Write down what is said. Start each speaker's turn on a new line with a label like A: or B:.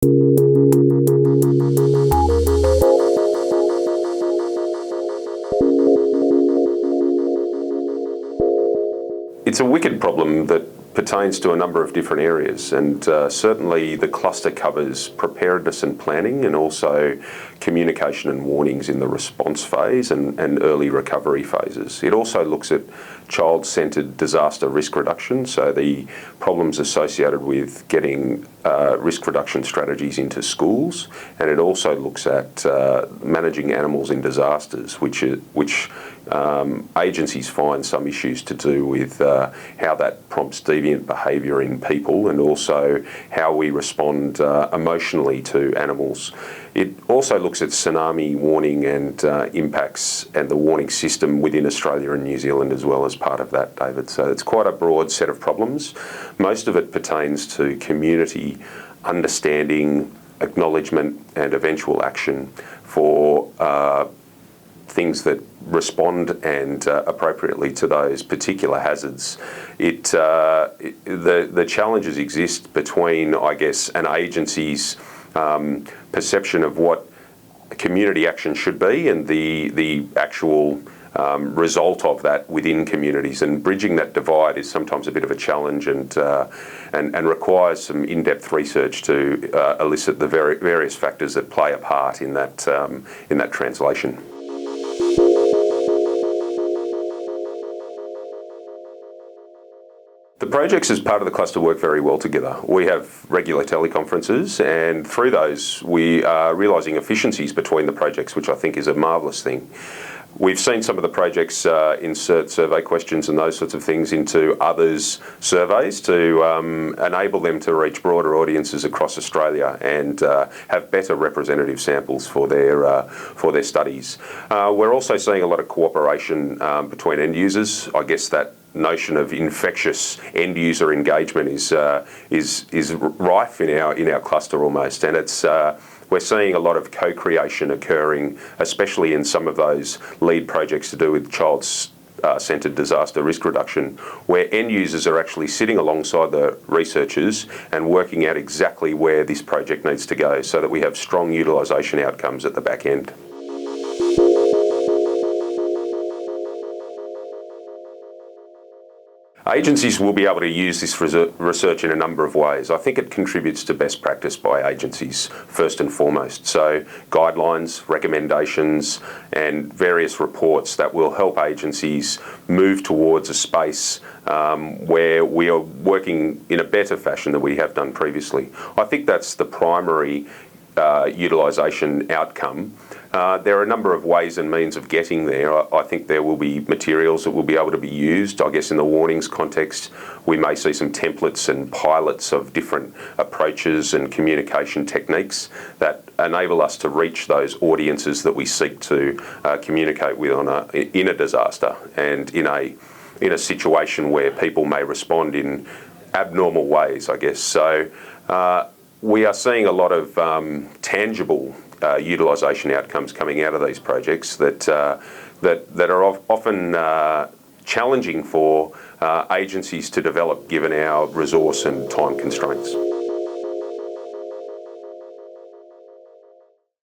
A: It's a wicked problem that pertains to a number of different areas, and certainly the cluster covers preparedness and planning, and also communication and warnings in the response phase and early recovery phases. It also looks at child-centred disaster risk reduction, so the problems associated with getting risk reduction strategies into schools, and it also looks at managing animals in disasters, which agencies find some issues to do with how that prompts deviant behaviour in people, and also how we respond emotionally to animals. It also looks at tsunami warning and impacts and the warning system within Australia and New Zealand as well as part of that, David. So it's quite a broad set of problems. Most of it pertains to community understanding, acknowledgement and eventual action for things that respond and appropriately to those particular hazards. The challenges exist between, I guess, an agency's perception of what community action should be and the actual result of that within communities, and bridging that divide is sometimes a bit of a challenge, and requires some in-depth research to elicit the various factors that play a part in that translation. The projects as part of the cluster work very well together. We have regular teleconferences, and through those we are realising efficiencies between the projects, which I think is a marvellous thing. We've seen some of the projects insert survey questions and those sorts of things into others' surveys to enable them to reach broader audiences across Australia and have better representative samples for their studies. We're also seeing a lot of cooperation between end users. I guess that notion of infectious end user engagement is rife in our cluster almost, and we're seeing a lot of co-creation occurring, especially in some of those lead projects to do with child-centred disaster risk reduction, where end users are actually sitting alongside the researchers and working out exactly where this project needs to go, so that we have strong utilisation outcomes at the back end. Agencies will be able to use this research in a number of ways. I think it contributes to best practice by agencies, first and foremost. So guidelines, recommendations, and various reports that will help agencies move towards a space where we are working in a better fashion than we have done previously. I think that's the primary utilisation outcome. There are a number of ways and means of getting there. I think there will be materials that will be able to be used. I guess in the warnings context, we may see some templates and pilots of different approaches and communication techniques that enable us to reach those audiences that we seek to communicate with in a disaster and in a situation where people may respond in abnormal ways, I guess. So we are seeing a lot of tangible utilisation outcomes coming out of these projects that are often challenging for agencies to develop given our resource and time constraints.